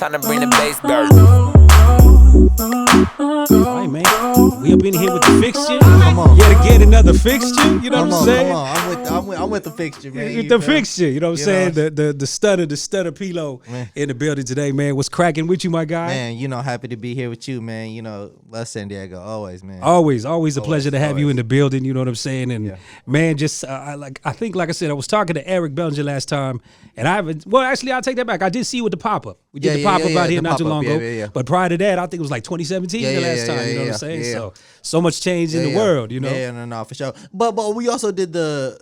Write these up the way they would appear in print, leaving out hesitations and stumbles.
tryna bring the bass dirt. All right, man. We up in here with the fixture. Come on. Yet again, another fixture. You know Come what I'm on, saying? come on. I'm with the fixture, man. With the fixture, you know what I'm saying? know? The stutter Pilo Man. in the building today, man. What's cracking with you, my guy? Man, happy to be here with you, man. Love San Diego, always, man. Always a pleasure to have you in the building. You know what I'm saying? And Yeah. man, just I think, like I said, I was talking to Eric Bellinger last time, and I haven't. Well, actually, I'll take that back. I did see you with the pop up. We did the pop up out here not too long ago. Yeah. But prior to that, I think it was like 2017 the last time. You know what I'm saying? Yeah. So much change in the world. You know? Yeah, no, for sure. But we also did the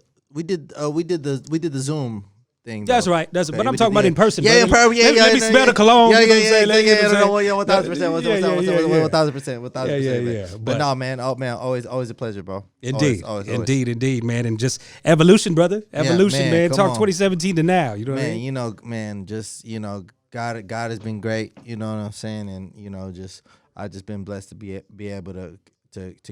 Zoom thing. That's though. right. But I'm talking about in person. Yeah, in person. Yeah, Let me smell the cologne. Yeah, you know what I'm saying? yeah. You know what I'm saying? 1,000%. Yeah. But no, man. Oh, man. Always a pleasure, bro. Indeed, Always. indeed, man, and just evolution, brother. Evolution, man. come Talk on. 2017 to now. You know what I Man, mean? just God has been great. You know what I'm saying, and I just been blessed to be able to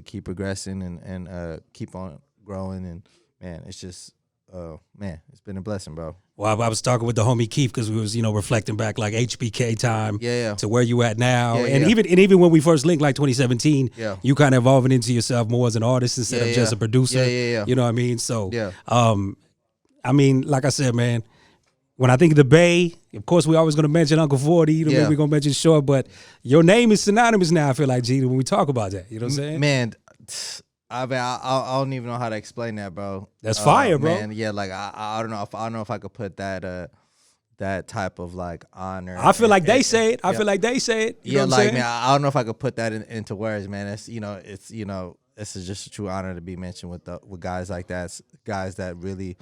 keep progressing and keep on growing, and man, it's just it's been a blessing, bro. Well, I was talking with the homie Keith because we was reflecting back like HBK time Yeah. to where you at now, Yeah, and yeah. even when we first linked like 2017, Yeah. you kind of evolving into yourself more as an artist instead of just a producer. Yeah. You know what I mean? So Yeah. I mean, like I said, man, when I think of the Bay, of course, we always going to mention Uncle 40. Maybe we're going to mention Short, but your name is synonymous now, I feel like, G, when we talk about that. You know what I'm saying? Man, I don't even know how to explain that, bro. That's fire, bro. Man, yeah, like I don't know if I could put that type of like honor. I feel like they say it. I yeah. feel like they say it. You know Yeah, what I'm like saying? man, I don't know if I could put that into words, man. It's this is just a true honor to be mentioned with guys like that, guys that really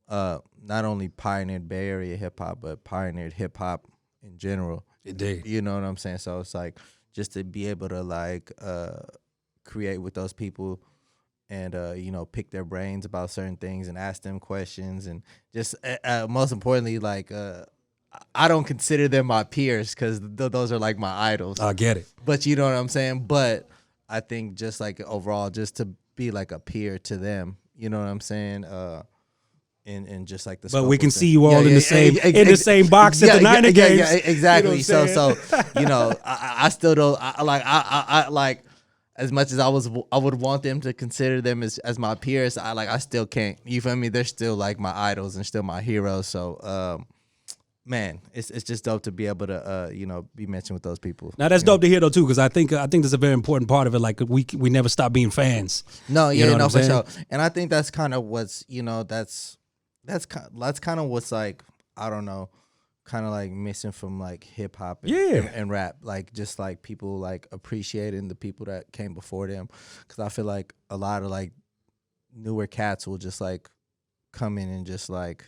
not only pioneered Bay Area hip hop, but pioneered hip hop in general. Indeed. You know what I'm saying? So it's like just to be able to like create with those people and pick their brains about certain things and ask them questions, and just most importantly, like I don't consider them my peers because those are like my idols. I get it. But you know what I'm saying? But I think just like overall, just to be like a peer to them, you know what I'm saying? And just like the. But we can see you all in the same box at the Niner games. Yeah, exactly. You know So I still don't. I like as much as I would want them to consider them as my peers. I still can't. You feel me? They're still like my idols and still my heroes. So man, it's just dope to be able to be mentioned with those people. Now that's dope to hear though too, because I think that's a very important part of it. Like we never stop being fans. No, You know what I'm for saying? sure. And I think that's kind of what's that's kind of what's like, I don't know, kind of like missing from like hip hop and rap, like just like people like appreciating the people that came before them, because I feel like a lot of like newer cats will just like come in and just like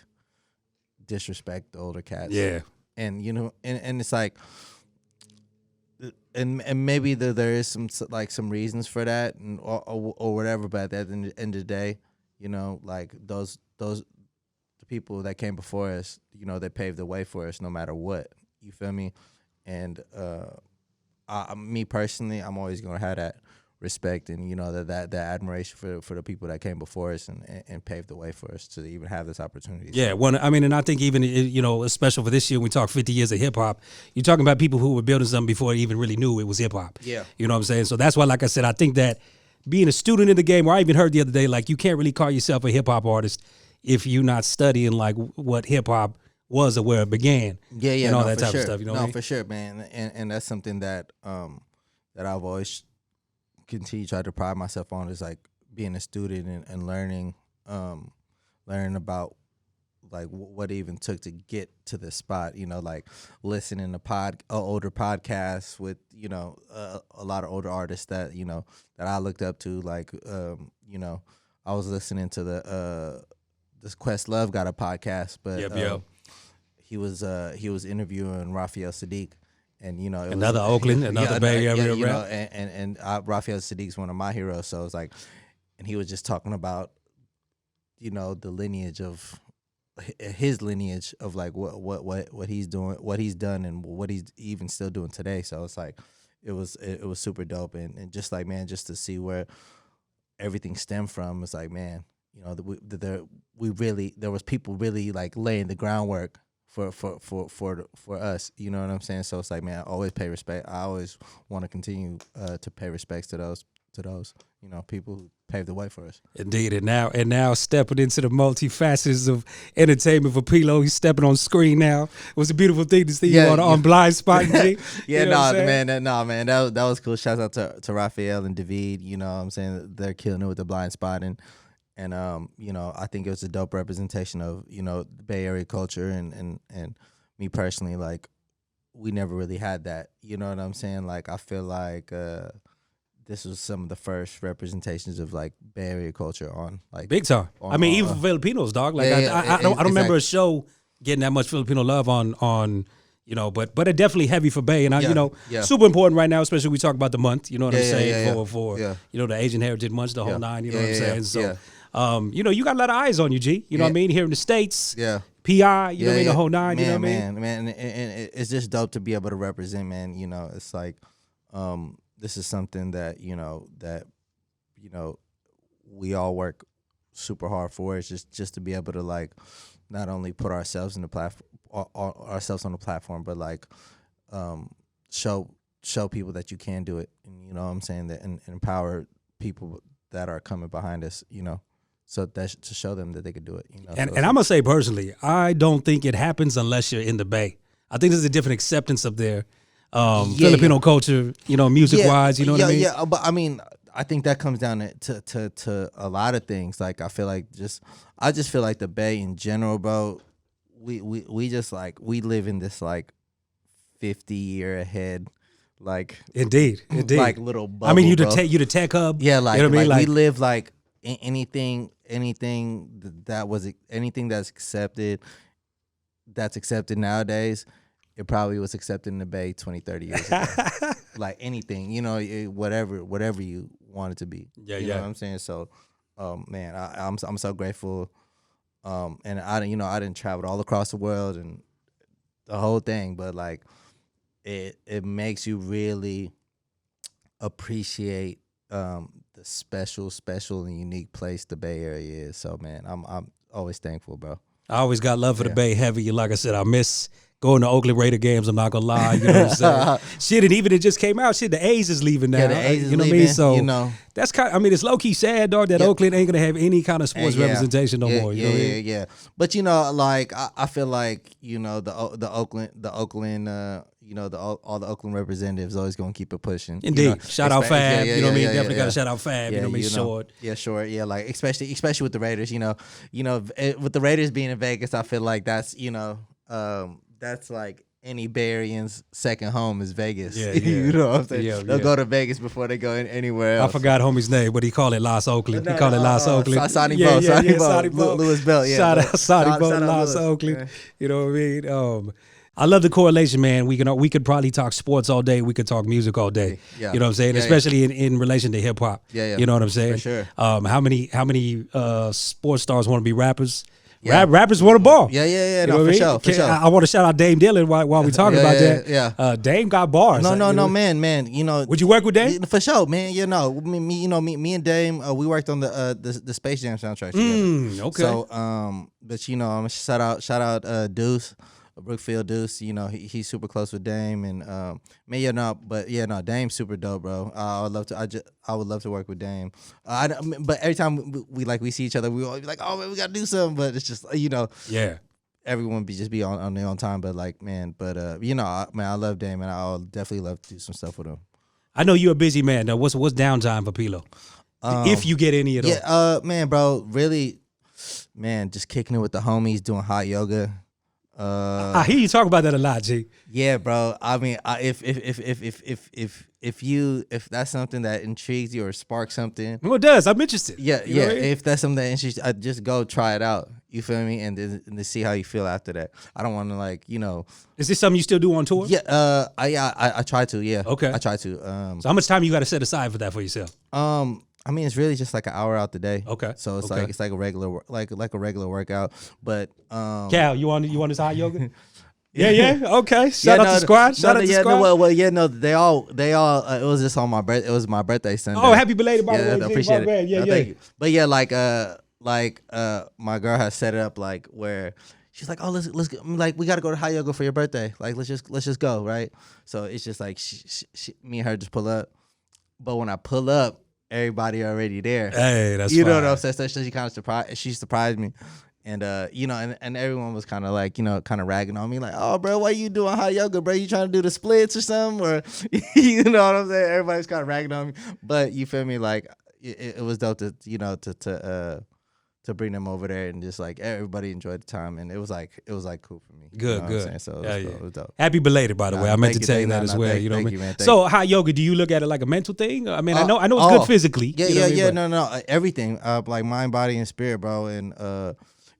disrespect the older cats. Yeah. And and it's like, and maybe there is some reasons for that or whatever, but at the end of the day, like those the people that came before us, they paved the way for us no matter what. You feel me? And me personally, I'm always gonna have that respect and that admiration for the people that came before us and paved the way for us to even have this opportunity. Yeah, and I think even especially for this year, when we talk 50 years of hip hop, you're talking about people who were building something before they even really knew it was hip hop. Yeah, you know what I'm saying. So that's why, like I said, I think that being a student in the game, or I even heard the other day, like you can't really call yourself a hip hop artist if you're not studying like what hip hop was or where it began. Yeah, and all that for type sure. of stuff. You know what I mean? For sure, man. And that's something that that I've always continue to try to pride myself on, is like being a student and learning about like what it even took to get to this spot. Like listening to older podcasts with a lot of older artists that that I looked up to. Like I was listening to this Questlove got a podcast, but he was interviewing Raphael Sadiq. And another Oakland, another Bay Area rap. And Raphael Sadiq's one of my heroes. So it's like, and he was just talking about, the lineage of his lineage of like what he's doing, what he's done, and what he's even still doing today. So it's like, it was super dope, and just like, man, just to see where everything stemmed from. It's like, man, there was people really like laying the groundwork for us. You know what I'm saying? So it's like, man, I always pay respect. I always want to continue to pay respects to those people who paved the way for us. Indeed, and now stepping into the multifacets of entertainment for Pilo. He's stepping on screen now. It was a beautiful thing to see you on Blind Spot. G. Yeah, man. That was cool. Shouts out to Raphael and David. You know what I'm saying? They're killing it with the Blind Spot. And I think it was a dope representation of, the Bay Area culture and me personally, like, we never really had that. You know what I'm saying? Like, I feel like this was some of the first representations of like Bay Area culture on like big time. Even for Filipinos, dog. Like I don't remember a show getting that much Filipino love on. But it definitely heavy for Bay, and super important right now, especially we talk about the month. You know what I'm saying for the Asian Heritage Month, the whole nine. You know what I'm saying? So. You got a lot of eyes on you, G. You know what I mean? Here in the States, PI, you know what I mean? The whole nine, you know what I mean? Man, and it's just dope to be able to represent, man. It's like, this is something that, we all work super hard for. It's just to be able to, like, not only put ourselves in the platform, ourselves on the platform, but like, show people that you can do it. And, you know what I'm saying? And empower people that are coming behind us, so that's to show them that they could do it. And I'm going to say personally, I don't think it happens unless you're in the Bay. I think there's a different acceptance of their Filipino culture, music-wise, you know what I mean? Yeah, but I mean, I think that comes down to a lot of things. Like, I feel like I just feel like the Bay in general, bro, we just like, we live in this like 50-year ahead, like indeed, like little bubble. I mean, you the tech hub. Yeah, like, you know what I mean? Like we live like anything that's accepted nowadays, it probably was accepted in the Bay 20, 30 years ago. Like anything, whatever you want it to be. Yeah, you know what I'm saying? So, man, I'm so grateful. And I didn't travel all across the world and the whole thing, but like it makes you really appreciate the special and unique place the Bay Area is. So, man, I'm always thankful, bro. I always got love for the Bay heavy. Like I said, I miss going to Oakland Raider games. I'm not gonna lie, you know what I'm saying? Shit, and even it just came out. Shit, the A's is leaving now. Yeah, the A's is you know leaving, what I mean? So that's it's low key sad, dog, that Oakland ain't gonna have any kind of sports representation no more. You know what I mean? Yeah. But like I feel like the Oakland all the Oakland representatives always gonna keep it pushing. Indeed, shout out Fab. You know what I mean? Definitely gotta shout out Fab. Yeah, you know what I mean? Short. Yeah, short. Yeah, like especially with the Raiders. With the Raiders being in Vegas, I feel like that's that's like any Bay Arean's second home is Vegas. Yeah. You know what I'm saying? Yeah, They'll go to Vegas before they go anywhere else. I forgot homie's name, but he called it Los Oakland. He called it Los Oakland. Sonny Bo. Louis Bell. Yeah. Shout out Sonny Bo, Los Oakland. Yeah. You know what I mean? I love the correlation, man. We could probably talk sports all day. We could talk music all day. Yeah. You know what I'm saying? Especially in relation to hip hop. Yeah. You know what I'm saying? For sure. How many sports stars want to be rappers? Yeah. Rappers want to ball. Yeah. No, for sure. I want to shout out Dame Dillon while we talking about that. Yeah. Dame got bars. No, man. Would you work with Dame? For sure, man. Me and Dame, we worked on the Space Jam soundtrack together. Okay. So, but I'm gonna shout out Deuce. Brookfield Deuce, he's super close with Dame, and Dame's super dope, bro. I would love to work with Dame. But every time we see each other, we always be like, oh man, we gotta do something. But it's just everyone be on their own time. But like, man, I love Dame, and I'll definitely love to do some stuff with him. I know you're a busy man. Now, what's downtime for Pilo? If you get any at all? Yeah, man, bro, really, man, just kicking it with the homies, doing hot yoga. I hear you talk about that a lot, G. Yeah, bro. I mean, if that's something that intrigues you or sparks something, well, it does. I'm interested. Yeah. If that's something that interests you, just go try it out. You feel me? And to see how you feel after that. I don't want to Is this something you still do on tour? Yeah. I try to. Yeah. Okay. I try to. So how much time you got to set aside for that for yourself? I mean, it's really just like an hour out the day. Okay. So it's like a regular a regular workout. But Cal, you want this hot yoga? Yeah. Okay. Shout out to Squad. Shout out to Squad. They all. It was just on my birthday. It was my birthday Sunday. Oh, happy belated by the way. I appreciate it. Yeah. Thank you. But yeah, like my girl has set it up like where she's like, oh, let's go. I'm like, we got to go to hot yoga for your birthday. Like, let's just go, right? So it's just like me and her just pull up. But when I pull up, everybody already there. Hey, that's you know fine. what I'm saying. So she kind of surprised. She surprised me. And and everyone was kind of like, kind of ragging on me, like, oh, bro, why you doing hot yoga, bro? You trying to do the splits or something, or you know what I'm saying? Everybody's kind of ragging on me, but you feel me? Like it was dope to to bring them over there, and just like everybody enjoyed the time, and it was like cool for me. Good. So it was dope. Happy belated, by the way. I meant to tell you that as well. You know what I mean? So hot yoga, do you look at it like a mental thing? I mean, I know it's good physically. Yeah. No, everything, like mind, body, and spirit, bro, and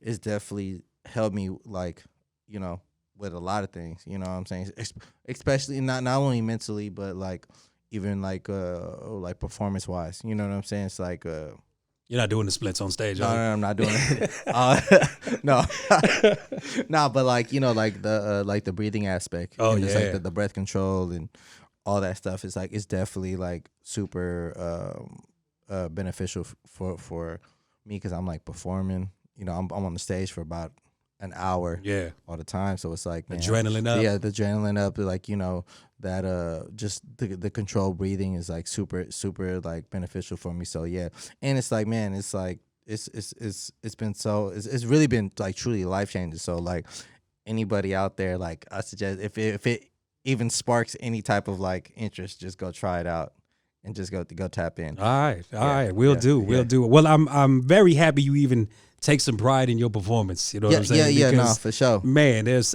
it's definitely helped me, like, with a lot of things. You know what I'm saying? Especially not only mentally, but like even like performance wise. You know what I'm saying? It's like you're not doing the splits on stage. No, I'm not doing it. No, no, but like like the breathing aspect. Oh, just yeah. like the breath control and all that stuff. It's like it's definitely like super beneficial for me, because I'm like performing. I'm on the stage for about an hour. Yeah. All the time. So it's like, man, adrenaline up. Yeah, the adrenaline up. Like that just the controlled breathing is like super like beneficial for me. So yeah, and it's like, man, it's like it's been it's really been like truly life changing. So like anybody out there, like I suggest if it even sparks any type of like interest, just go try it out. And just go tap in. All right, we'll do. Well, I'm very happy you even take some pride in your performance. You know what I'm saying? Yeah, no, for sure. Man, there's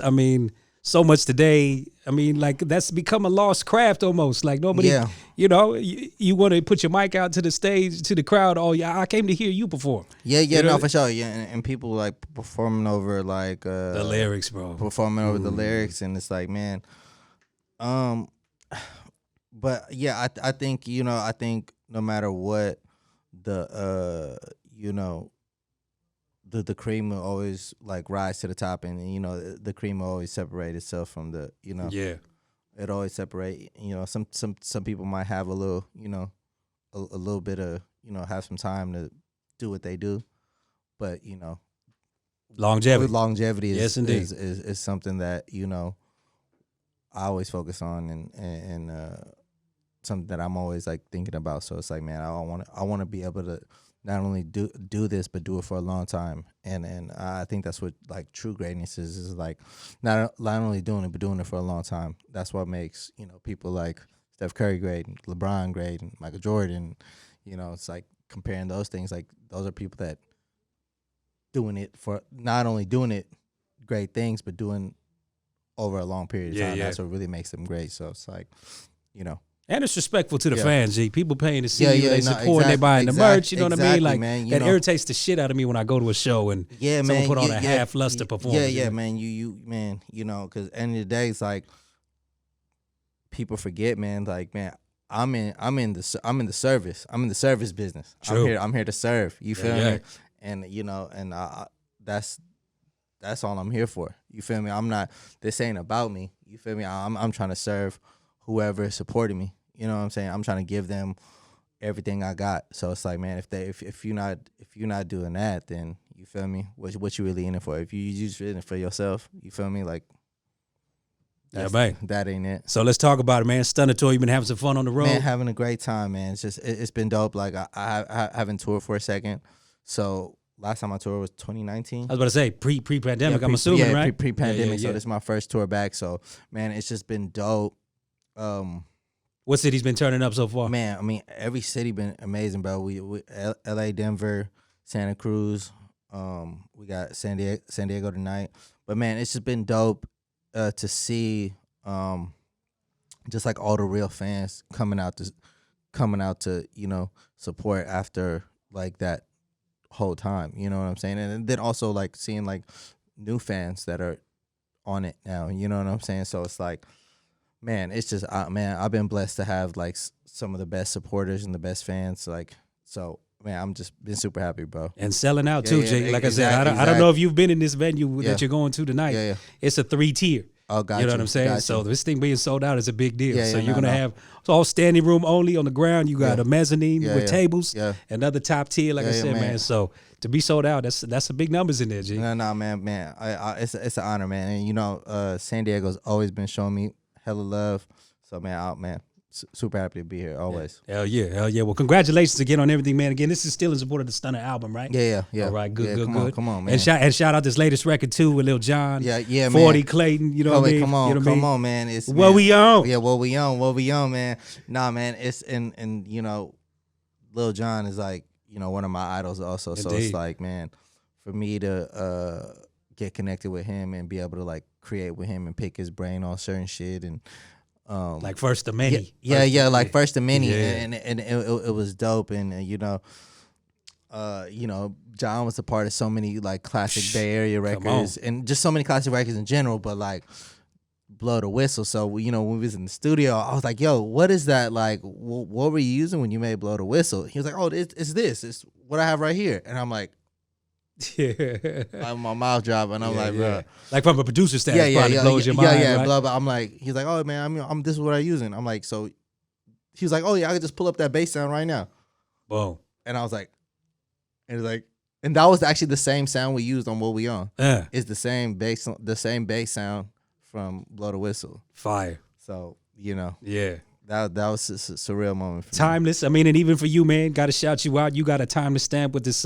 so much today. I mean, like that's become a lost craft almost. Like nobody, you want to put your mic out to the stage, to the crowd. Oh yeah, I came to hear you perform. Yeah, no, for sure. Yeah, and people like performing over like the lyrics, bro. Performing over the lyrics, and it's like, man, But yeah, I think no matter what, the the cream will always like rise to the top, and the cream will always separate itself from the Yeah, it always separate. Some people might have a little a little bit of have some time to do what they do, but longevity yes, indeed. is something that I always focus on, and something that I'm always like thinking about. So it's like, man, I want to be able to not only do this, but do it for a long time. And I think that's what like true greatness is like not only doing it, but doing it for a long time. That's what makes people like Steph Curry great, and LeBron great, and Michael Jordan. It's like comparing those things. Like those are people that doing it for not only doing it great things, but doing over a long period of time. Yeah. That's what really makes them great. So it's like, And it's respectful to the fans, G. People paying to see you, they support, exactly, they buying the merch. You know what I mean? Like man, that irritates the shit out of me when I go to a show and someone put on a half luster performance. Yeah, man. You man, because at the end of the day, it's like people forget, man. Like, man, I'm in the service. I'm in the service business. True. I'm here to serve. You feel Yeah. me? And and that's all I'm here for. You feel me? I'm not. This ain't about me. You feel me? I'm trying to serve whoever is supporting me. You know what I'm saying? I'm trying to give them everything I got. So it's like, man, if you're not doing that, then you feel me? What you really in it for? If you just in it for yourself, you feel me? Like, that ain't it. So let's talk about it, man. Stunner Tour, you been having some fun on the road? Man, having a great time, man. It's just it's been dope. Like I haven't toured for a second. So last time I toured was 2019. I was about to say pre-pandemic. I'm assuming, right? Pre-pandemic. So this is my first tour back. So man, it's just been dope. What city's been turning up so far? Man, I mean, every city been amazing, bro. We LA, Denver, Santa Cruz. We got San Diego tonight. But man, it's just been dope to see just like all the real fans coming out to support after like that whole time. You know what I'm saying? And then also like seeing like new fans that are on it now. You know what I'm saying? So it's like, man, it's just, man, I've been blessed to have like some of the best supporters and the best fans. Like, so, man, I'm just been super happy, bro. And selling out too, Jake. Like I said, I don't know if you've been in this venue that you're going to tonight. Yeah. It's a 3-tier. Oh, got you know what I'm saying? So this thing being sold out is a big deal. So you're gonna have all standing room only on the ground. You got a mezzanine with tables, another top tier, like I said, man. So to be sold out, that's some big numbers in there, G. No, man. It's an honor, man. And you know, San Diego's always been showing me hella love. So man, super happy to be here always. Hell yeah. Well, congratulations again on everything, man. Again, this is still in support of the Stunner album, right? Yeah. All right, good. Come on, man. And shout out this latest record too with Lil Jon. Yeah, 40 Clayton. You know what I mean? Come on, man. It's what we on. Yeah, what we on, man. Nah, man. It's and you know, Lil Jon is like, you know, one of my idols also. Indeed. So it's like, man, for me to get connected with him and be able to like create with him and pick his brain on certain shit and like First of Many. Like First of Many, and it was dope, and you know, Jon was a part of so many like classic Bay Area records, and just so many classic records in general. But like, blow the whistle. So you know, when we was in the studio, I was like, "Yo, what is that? Like, what were you using when you made Blow the Whistle?" He was like, "Oh, it's this. It's what I have right here." And I'm like, my mouth dropping, and I'm like, bro, like from a producer standpoint, probably blows your mind. Right? Blah blah. I'm like, he's like, oh man, I'm this is what I'm using. I'm like, so he was like, oh yeah, I could just pull up that bass sound right now. Boom. And I was like, and that was actually the same sound we used on What We On. It's the same bass sound from Blow the Whistle. Fire. So you know, that was a surreal moment. For timeless. Me. I mean, and even for you, man, got to shout you out. You got a timeless stamp with this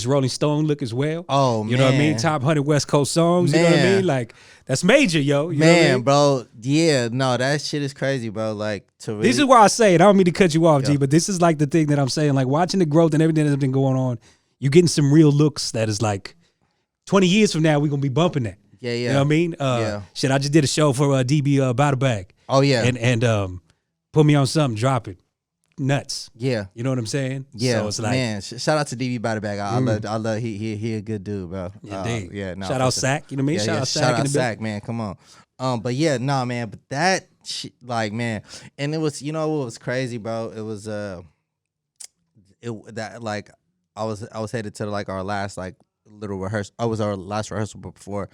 Rolling Stone look as well. Oh, you know what I mean? Top 100 West Coast songs. Man. You know what I mean? Like, that's major, yo. You know what I mean? Bro. Yeah, no, that shit is crazy, bro. Like, to really... This is why I say it. I don't mean to cut you off, G, but this is like the thing that I'm saying. Like, watching the growth and everything that's been going on, you're getting some real looks that is like, 20 years from now, we're going to be bumping that. Yeah. You know what I mean? Shit, I just did a show for DB Battle Bag. Oh, yeah. And put me on something, drop it. Nuts. Yeah. You know what I'm saying? Yeah. So it's like, man, shout out to DB Body Bag. I love he a good dude, bro. Indeed. No, shout out Sack. You know what I mean? Shout out Sack. Shout out Sack, man. Come on. But yeah, nah, man. But that shit, like, man, and it was, you know what was crazy, bro? It was I was headed to like our last like little rehearsal. It was our last rehearsal before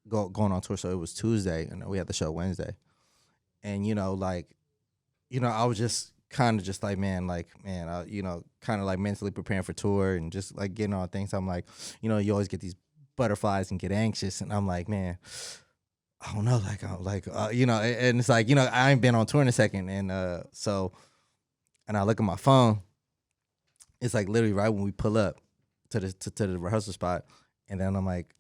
going on tour. So it was Tuesday, and we had the show Wednesday. And I was just kind of just like, man, kind of like mentally preparing for tour and just like getting all things. I'm like, you always get these butterflies and get anxious, and I'm like, man, I don't know, and it's like, I ain't been on tour in a second, and and I look at my phone, it's like literally right when we pull up to the rehearsal spot, and then I'm like,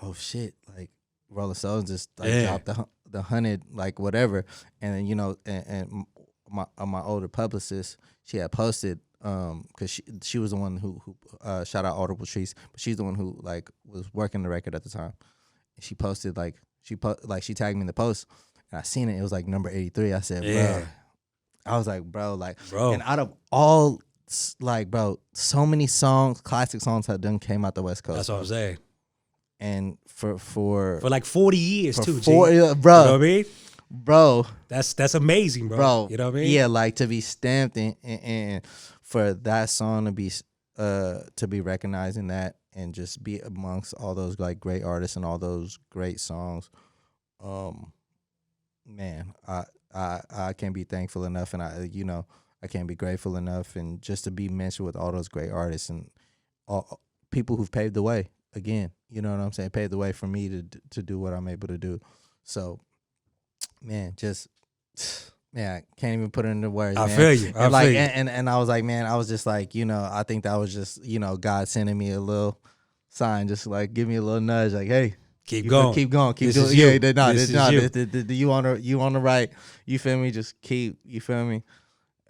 oh shit, like Rolling Stones just like dropped the 100 like whatever, and then and my older publicist, she had posted because she was the one who shout out Audible Trees, but she's the one who like was working the record at the time. And she posted she tagged me in the post, and I seen it. It was like number 83. I said, bro, I was like, bro, and out of all like, bro, so many songs, classic songs that done came out the West Coast. That's what I'm saying. And for like 40 years too, bro. You know what I mean? Bro, that's amazing, bro. You know what I mean? Yeah, like to be stamped and for that song to be recognized in that and just be amongst all those like great artists and all those great songs. Man, I can't be thankful enough, and I can't be grateful enough, and just to be mentioned with all those great artists and all people who've paved the way. Again, you know what I'm saying? Paved the way for me to do what I'm able to do. So. Man, I can't even put it into words. I man. feel you. And I feel you. And I was like, man, I was just like, I think that was just, God sending me a little sign, just like give me a little nudge, like, hey, keep going, keep doing. You on the right. You feel me? Just keep. You feel me?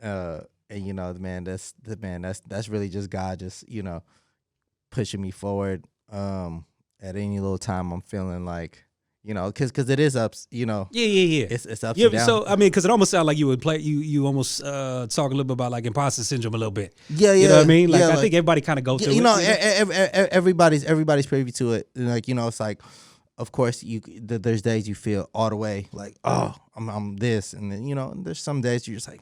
And that's really just God, just pushing me forward. At any little time, I'm feeling like. Because it is ups, Yeah. It's ups and downs. So, I mean, because it almost sounds like you would play, you almost talk a little bit about like imposter syndrome a little bit. Yeah. You know what I mean? Like, I think everybody kind of goes through it. Everybody's privy to it. And like, it's like, of course, there's days you feel all the way like, oh, I'm this. And then, there's some days you're just like,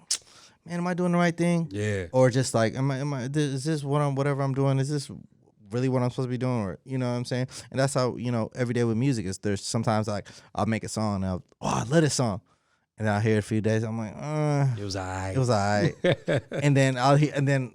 man, am I doing the right thing? Yeah. Or just like, am I, is this whatever I'm doing? Is this really what I'm supposed to be doing? Or, you know what I'm saying? And that's how, every day with music is there's sometimes like I'll make a song and I love this song. And then I'll hear it a few days. I'm like, it was all right. It was all right. And then I'll hear the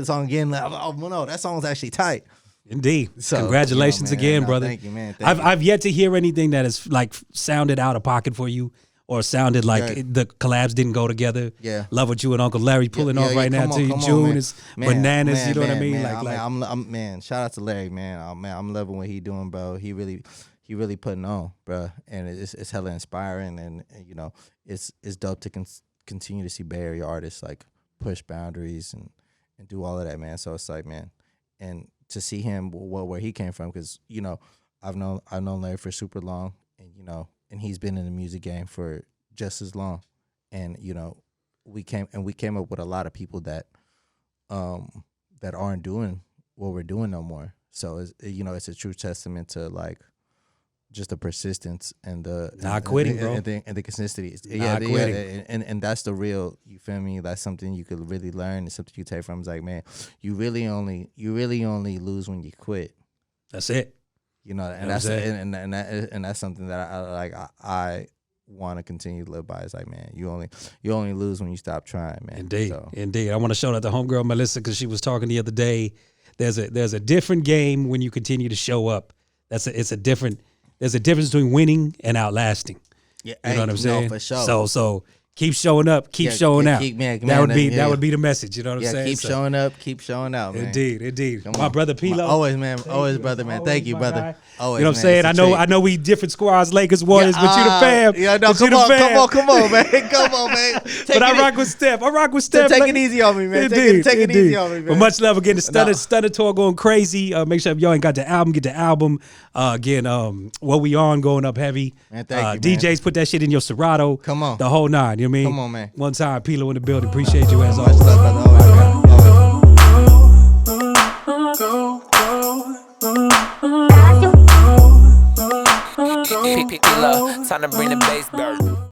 song again. Like, oh, no, that song's actually tight. Indeed. So, congratulations again, brother. Thank you, man. I've yet to hear anything that has like sounded out of pocket for you or sounded like the collabs didn't go together. Yeah. Love what you and Uncle Larry pulling off right now too. June is bananas. You know what I mean? Man, shout out to Larry, man. I'm loving what he doing, bro. He really putting on, bro. And it's hella inspiring, and it's dope to continue to see Bay Area artists like push boundaries and do all of that, man. So it's like, man, and to see him where he came from, because I've known Larry for super long, and and he's been in the music game for just as long, and we came up with a lot of people that aren't doing what we're doing no more. So it's a true testament to like just the persistence and the not quitting, bro, and the consistency. And that's the real. You feel me? That's something you could really learn. It's something you take from. It's like, man, you really only lose when you quit. That's it. And that's something that I want to continue to live by. It's like, man, you only lose when you stop trying, man. Indeed. I want to shout out to homegirl Melissa because she was talking the other day. There's a different game when you continue to show up. There's a difference between winning and outlasting. Yeah, you know what I'm saying? For sure. So keep showing up, keep showing out. That would be the message. You know what I'm saying? Keep showing up, keep showing out, man. Indeed. My brother Pilo. Always, man. Always, brother, man. Thank you, brother. Always, you know what I'm saying? I know we different squads, Lakers, Warriors, but you the fam. Yeah, no, come on, man. Come on, man. But I rock with Steph. Take it easy on me, man. Take it easy on me, man. But much love again. The Stunner Tour going crazy. Make sure if y'all ain't got the album, get the album. Again, What We On going up heavy. Man, thank you, DJs, put that shit in your Serato. Come on. The whole nine. You know what I mean? Come on, man. One time, Pilo in the building. Appreciate you as always. Much love, brother. Pick it up, time to bring the bass back.